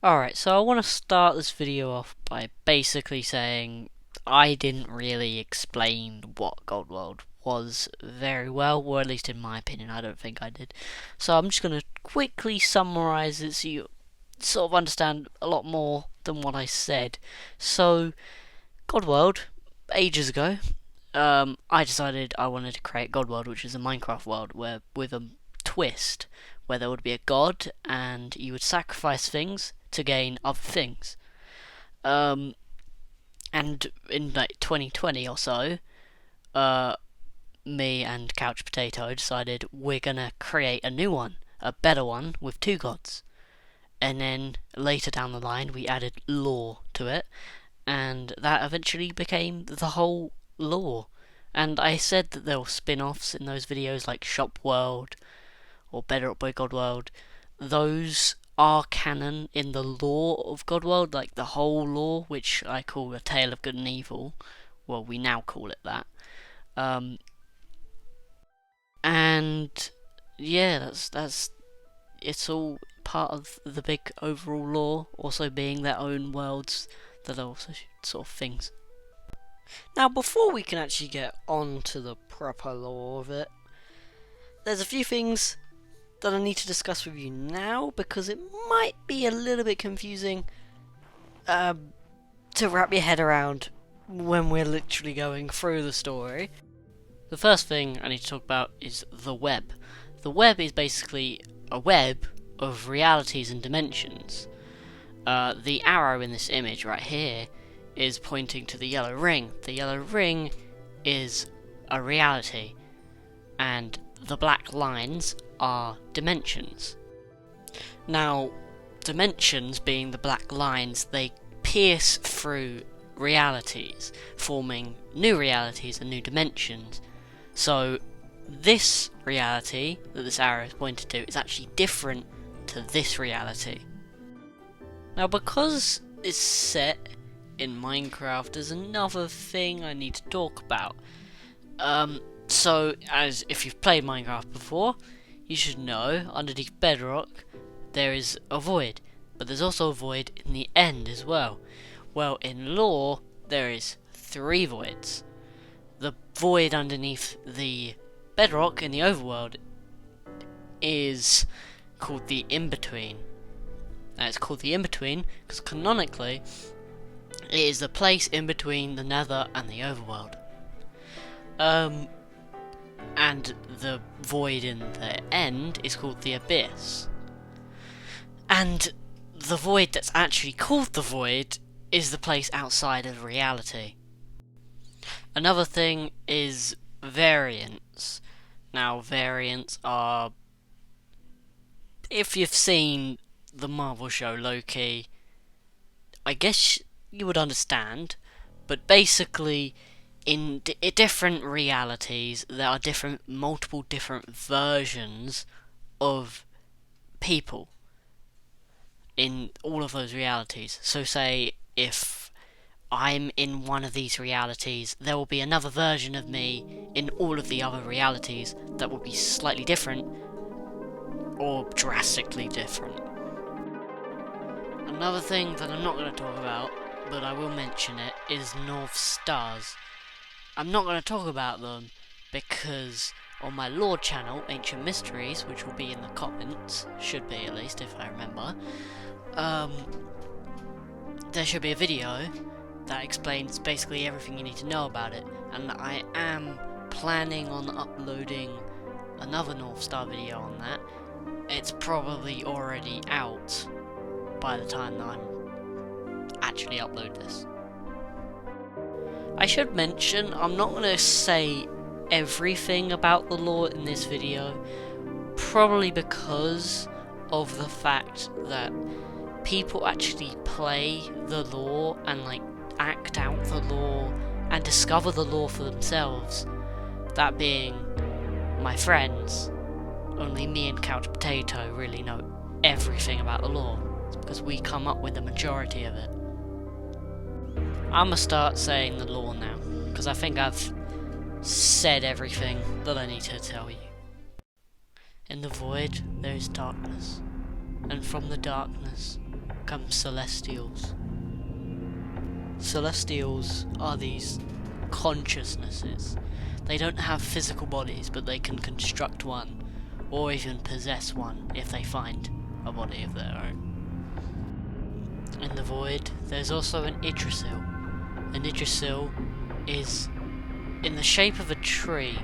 Alright, so I want to start this video off by basically saying I didn't really explain what Goldworld was very well, or at least in my opinion, I don't think I did. So I'm just going to quickly summarize it so you sort of understand a lot more than what I said. So, Godworld, ages ago, I decided I wanted to create Godworld, which is a Minecraft world where with a twist, where there would be a god and you would sacrifice things to gain other things. Um, and in like 2020 or so, uh, me and Couch Potato decided we're gonna create a new one, a better one with two gods. And then later down the line, we added lore to it, and that eventually became the whole lore. And I said that there were spin-offs in those videos like Shop World or Bedrock Boy God World. Those are canon in the lore of Godworld, like the whole lore, which I call A Tale of Good and Evil. Well, we now call it that. Um, and yeah, that's it's all part of the big overall lore, also being their own worlds that are also sort of things. Now, before we can actually get on to the proper lore of it, there's a few things that I need to discuss with you now because it might be a little bit confusing to wrap your head around when we're literally going through the story. The first thing I need to talk about is the web. The web is basically a web of realities and dimensions. The arrow in this image right here is pointing to the yellow ring. The yellow ring is a reality, and the black lines are dimensions. Now, dimensions being the black lines, they pierce through realities, forming new realities and new dimensions. So, this reality that this arrow is pointed to is actually different to this reality. Now, because it's set in Minecraft, there's another thing I need to talk about. So, as if you've played Minecraft before, you should know underneath Bedrock there is a void, but there's also a void in the end as well. Well, in lore there is 3 voids. The void underneath the Bedrock in the overworld is called the in-between. And it's called the in-between because canonically it is the place in between the nether and the overworld. And the void in the end is called the abyss. And the void that's actually called the void is the place outside of reality. Another thing is variants. Now, variants are, if you've seen the Marvel show Loki, I guess you would understand, but basically in different realities there are multiple different versions of people in all of those realities. So say if I'm in one of these realities, there will be another version of me in all of the other realities that will be slightly different or drastically different. Another thing that I'm not going to talk about, but I will mention it, is North Stars. I'm not going to talk about them because on my lore channel, Ancient Mysteries, which will be in the comments, should be at least if I remember, there should be a video that explains basically everything you need to know about it, and I am planning on uploading another North Star video on that. It's probably already out by the time that I'm actually upload this. I should mention, I'm not going to say everything about the lore in this video, probably because of the fact that people actually play the lore and like act out the lore and discover the lore for themselves. That being my friends. Only me and Couch Potato really know everything about the lore, because we come up with the majority of it. I'm gonna start saying the lore now, because I think I've said everything that I need to tell you. In the void there is darkness, and from the darkness become Celestials. Celestials are these consciousnesses. They don't have physical bodies, but they can construct one, or even possess one if they find a body of their own. In the void, there's also an Yggdrasil. An Yggdrasil is in the shape of a tree.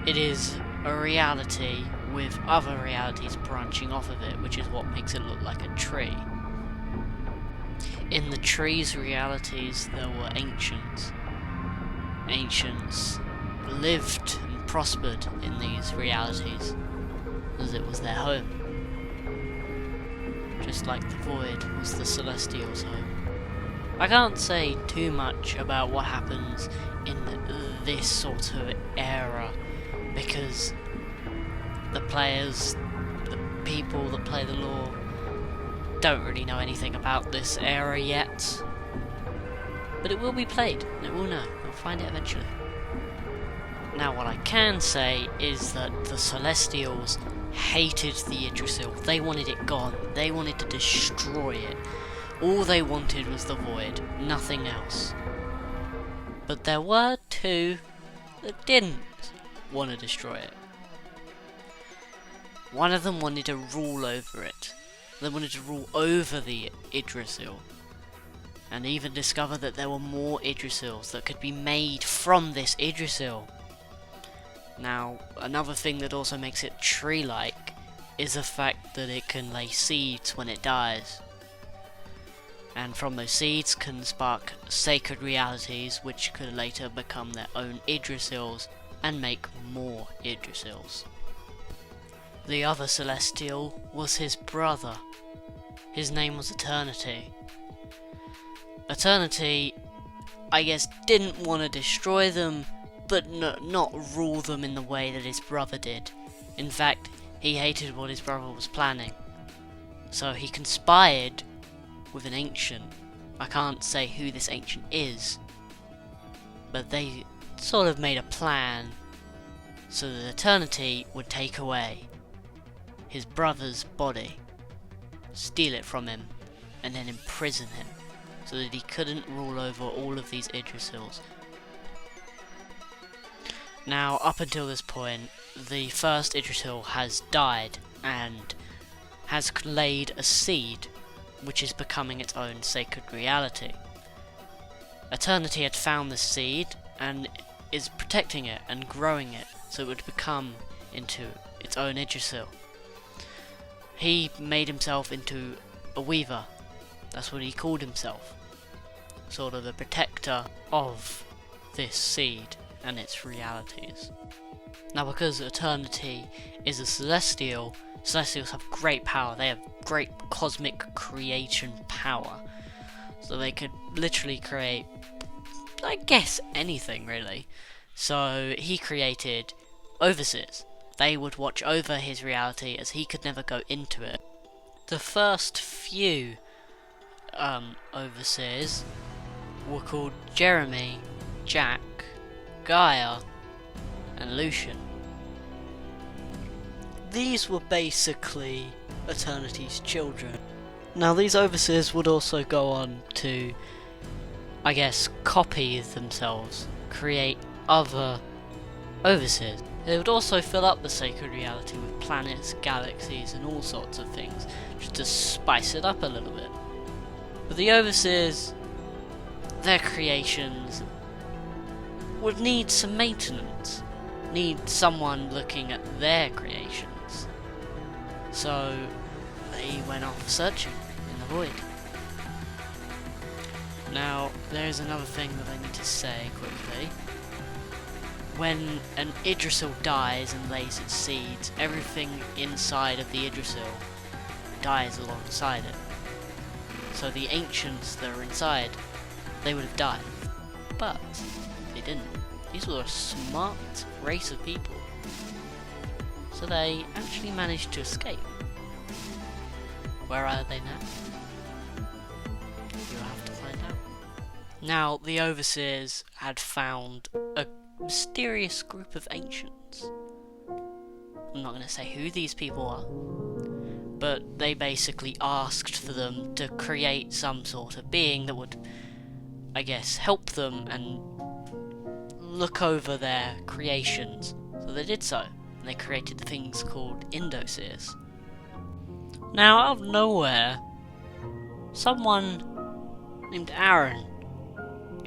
It is a reality with other realities branching off of it, which is what makes it look like a tree. In the tree's realities, there were ancients. Ancients lived and prospered in these realities, as it was their home. Just like the void was the Celestials' home. I can't say too much about what happens in this sort of era, because the players, the people that play the lore, don't really know anything about this era yet. But it will be played, and it will know. We'll find it eventually. Now what I can say is that the Celestials hated the Yggdrasil. They wanted it gone. They wanted to destroy it. All they wanted was the void, nothing else. But there were two that didn't want to destroy it. One of them wanted to rule over it. They wanted to rule over the Yggdrasil, and even discover that there were more Yggdrasils that could be made from this Yggdrasil. Now, another thing that also makes it tree-like is the fact that it can lay seeds when it dies. And from those seeds can spark sacred realities which could later become their own Yggdrasils and make more Yggdrasils. The other Celestial was his brother. His name was Eternity. Eternity, I guess, didn't want to destroy them, but not rule them in the way that his brother did. In fact, he hated what his brother was planning. So he conspired with an ancient. I can't say who this ancient is, but they sort of made a plan so that Eternity would take away his brother's body, steal it from him, and then imprison him, so that he couldn't rule over all of these Yggdrasils. Now, up until this point, the first Yggdrasil has died, and has laid a seed, which is becoming its own sacred reality. Eternity had found this seed, and is protecting it and growing it, so it would become into its own Yggdrasil. He made himself into a weaver. That's what he called himself. Sort of the protector of this seed and its realities. Now, because Eternity is a Celestial, Celestials have great power. They have great cosmic creation power. So they could literally create, I guess, anything really. So he created Overseers. They would watch over his reality as he could never go into it. The first few Overseers were called Jeremy, Jack, Gaia, and Lucian. These were basically Eternity's children. Now these Overseers would also go on to, I guess, copy themselves, create other Overseers. They would also fill up the sacred reality with planets, galaxies, and all sorts of things, just to spice it up a little bit. But the Overseers, their creations, would need some maintenance, need someone looking at their creations. So they went off searching in the void. Now, there is another thing that I need to say quickly. When an Yggdrasil dies and lays its seeds, everything inside of the Yggdrasil dies alongside it. So the ancients that are inside, they would have died. But they didn't. These were a smart race of people. So they actually managed to escape. Where are they now? You'll have to find out. Now, the Overseers had found a mysterious group of ancients. I'm not going to say who these people are, but they basically asked for them to create some sort of being that would, I guess, help them and look over their creations. So they did so, and they created things called Indoseers. Now, out of nowhere, someone named Aaron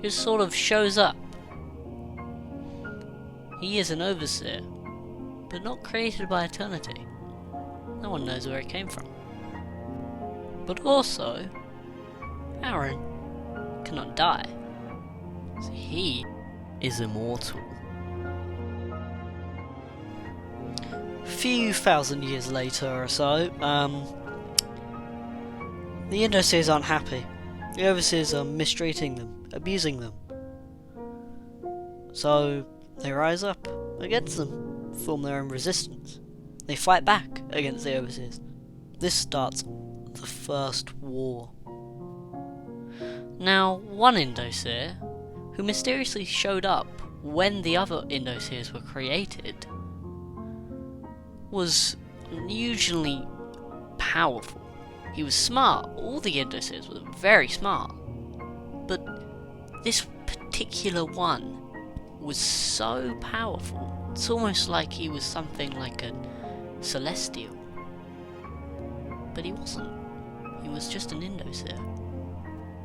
just sort of shows up. He is an overseer, but not created by Eternity. No one knows where it came from. But also, Aaron cannot die. So he is immortal. A few thousand years later or so, the Indoseers aren't happy. The Overseers are mistreating them, abusing them. So they rise up against them, form their own resistance. They fight back against the Overseers. This starts the First War. Now, one Indoseer, who mysteriously showed up when the other Indoseers were created, was unusually powerful. He was smart. All the Indoseers were very smart. But this particular one was so powerful, it's almost like he was something like a celestial. But he wasn't. He was just an Indoseer.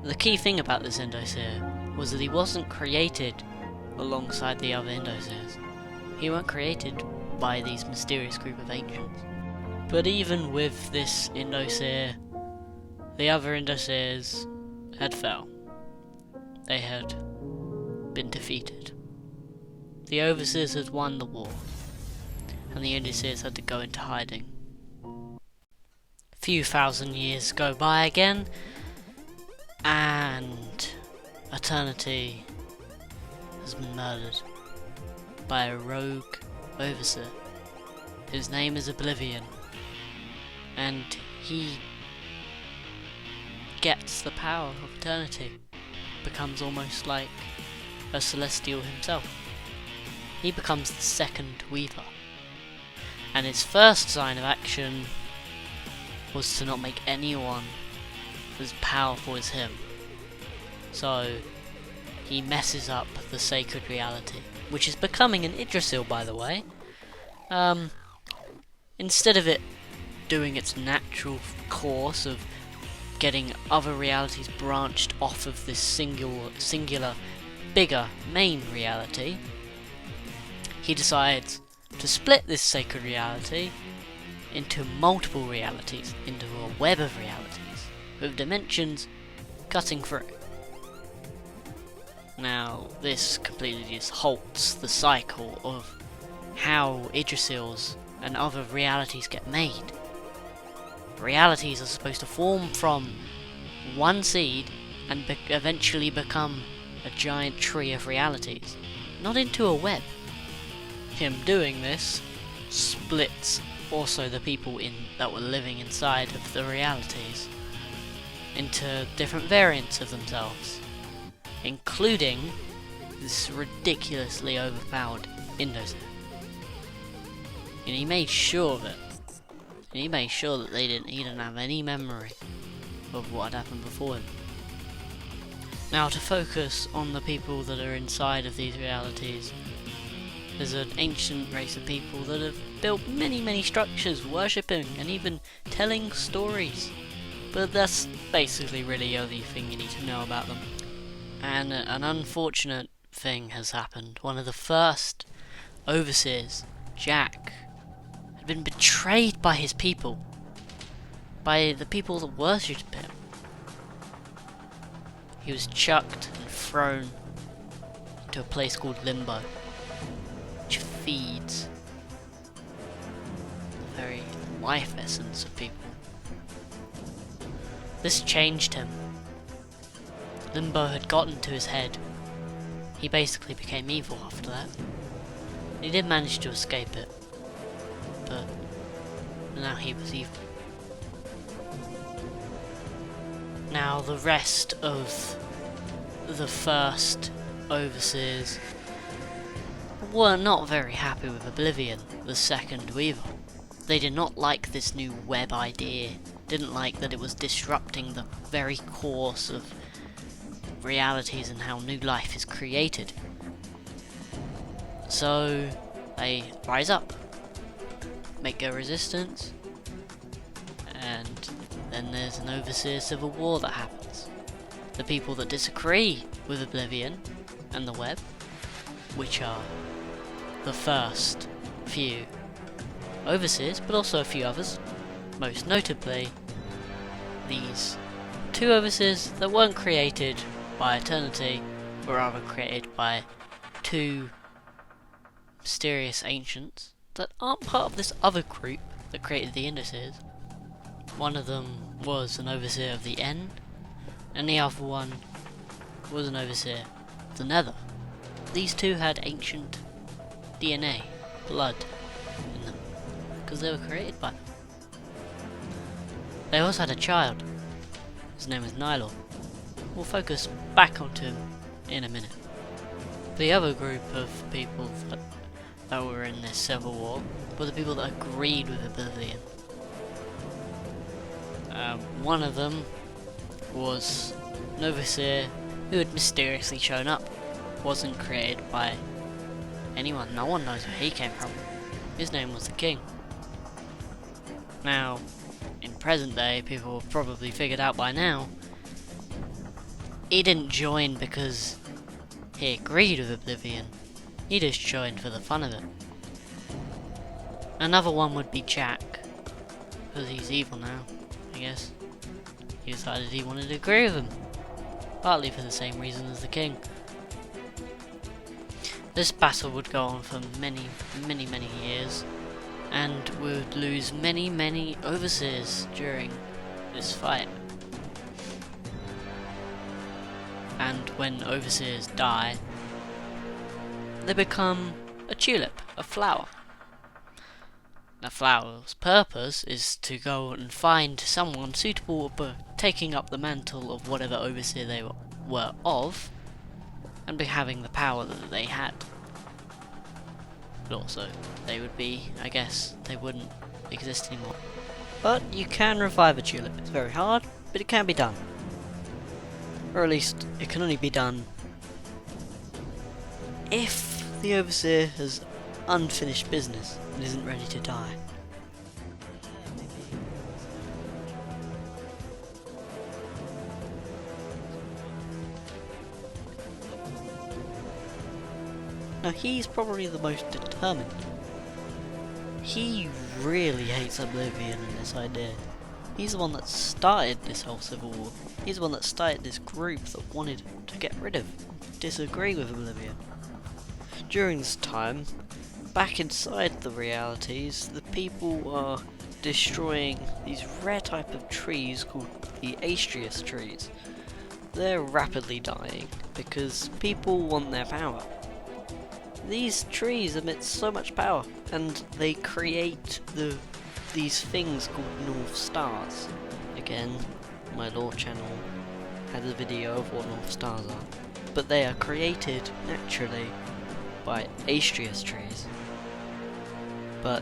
The key thing about this Indoseer was that he wasn't created alongside the other Indoseers. He weren't created by these mysterious group of ancients. But even with this Indoseer, the other Indoseers had fell. They had been defeated. The Overseers had won the war, and the Indoseers had to go into hiding. A few thousand years go by again, and Eternity has been murdered by a rogue Overseer. His name is Oblivion, and he gets the power of Eternity, becomes almost like a celestial himself. He becomes the second Weaver, and his first sign of action was to not make anyone as powerful as him. So he messes up the sacred reality, which is becoming an Yggdrasil, by the way. Instead of it doing its natural course of getting other realities branched off of this singular, bigger main reality, he decides to split this sacred reality into multiple realities, into a web of realities, with dimensions cutting through. Now, this completely just halts the cycle of how Yggdrasils and other realities get made. Realities are supposed to form from one seed and eventually become a giant tree of realities, not into a web. Him doing this splits also the people that were living inside of the realities into different variants of themselves, including this ridiculously overpowered Indoseer. And he made sure of it. And he made sure that he didn't have any memory of what had happened before him. Now, to focus on the people that are inside of these realities, there's an ancient race of people that have built many structures, worshipping and even telling stories. But that's basically really the only thing you need to know about them. And an unfortunate thing has happened. One of the first Overseers, Jack, had been betrayed by his people. By the people that worshipped him. He was chucked and thrown into a place called Limbo, which feeds the very life essence of people. This changed him. Limbo had gotten to his head. He basically became evil after that. He did manage to escape it, but now he was evil. Now the rest of the first Overseers were not very happy with Oblivion, the second Weaver. They did not like this new web idea, didn't like that it was disrupting the very course of realities and how new life is created. So they rise up, make a resistance, and then there's an Overseer civil war that happens. The people that disagree with Oblivion and the web, which are the first few Overseers, but also a few others, most notably these two Overseers that weren't created by Eternity, but rather created by two mysterious ancients that aren't part of this other group that created the Indices. One of them was an Overseer of the End, and the other one was an Overseer of the Nether. These two had ancient DNA, blood, in them, because they were created by them. They also had a child. His name is Nylor. We'll focus back onto him in a minute. The other group of people that were in this civil war were the people that agreed with Oblivion. One of them was an Overseer who had mysteriously shown up. Wasn't created by anyone. No one knows where he came from. His name was the King. Now, in present day, people have probably figured out by now, he didn't join because he agreed with Oblivion. He just joined for the fun of it. Another one would be Jack, because he's evil now, I guess. He decided he wanted to agree with him, partly for the same reason as the King. This battle would go on for many years, and we would lose many Overseers during this fight. And when Overseers die, they become a tulip, a flower. The flower's purpose is to go and find someone suitable for taking up the mantle of whatever Overseer they were of, and be having the power that they had. But also, they would be, I guess, they wouldn't exist anymore. But you can revive a tulip. It's very hard, but it can be done. Or at least, it can only be done if the Overseer has unfinished business and isn't ready to die. Now he's probably the most determined. He really hates Oblivion and this idea. He's the one that started this whole civil war. He's the one that started this group that wanted to get rid of, disagree with Oblivion. During this time, back inside the realities, the people are destroying these rare type of trees called the Astrius trees. They're rapidly dying because people want their power. These trees emit so much power, and they create these things called North Stars. Again, my lore channel has a video of what North Stars are, but they are created naturally by Astrius trees. But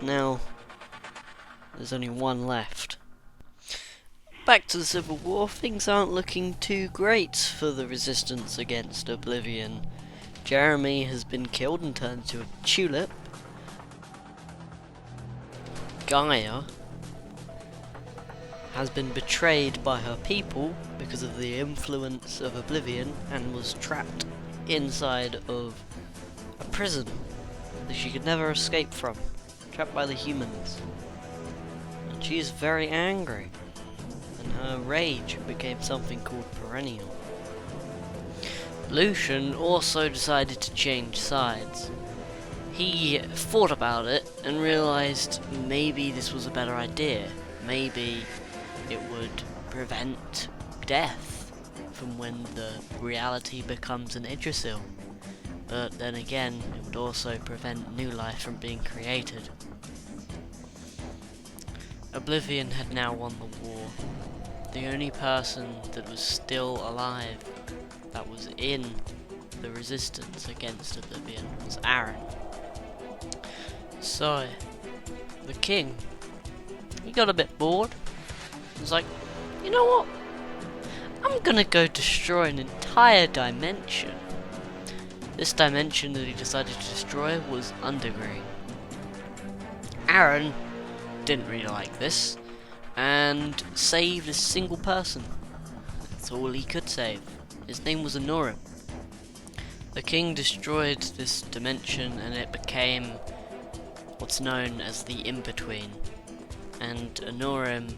now there's only one left. Back to the Civil War, things aren't looking too great for the resistance against Oblivion. Jeremy has been killed and turned into a tulip. Gaia has been betrayed by her people because of the influence of Oblivion and was trapped inside of a prison that she could never escape from, trapped by the humans. And she is very angry, and her rage became something called Perennial. Lucian also decided to change sides. He thought about it and realised maybe this was a better idea. Maybe it would prevent death from when the reality becomes an Yggdrasil. But then again, it would also prevent new life from being created. Oblivion had now won the war. The only person that was still alive, that was in the resistance against Oblivion, was Aaron. So, the king, he got a bit bored. He was like, you know what? I'm gonna go destroy an entire dimension. This dimension that he decided to destroy was Undergreen. Aaron didn't really like this and saved a single person. That's all he could save. His name was Anorim. The king destroyed this dimension and it became what's known as the In-Between. And Anorim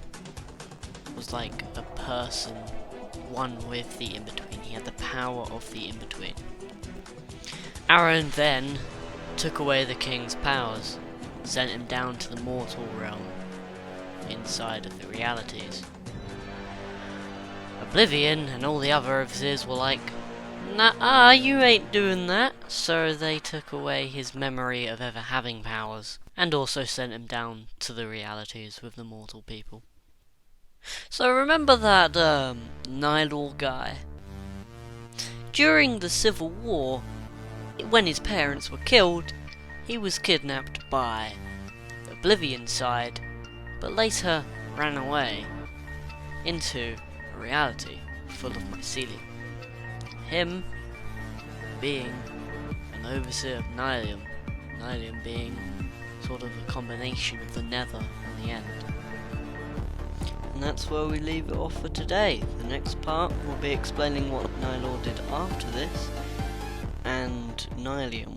was like a person, one with the In-Between. He had the power of the In-Between. Aaron then took away the king's powers, sent him down to the mortal realm, inside of the realities. Oblivion and all the other overseers were like, nah, you ain't doing that. So they took away his memory of ever having powers, and also sent him down to the realities with the mortal people. So remember that Nylor guy? During the Civil War, when his parents were killed, he was kidnapped by the Oblivion side, but later ran away into a reality full of mycelium. Him being an overseer of Nylium, Nylium being sort of a combination of the Nether and the End. And that's where we leave it off for today. The next part will be explaining what Nylor did after this, and Nylium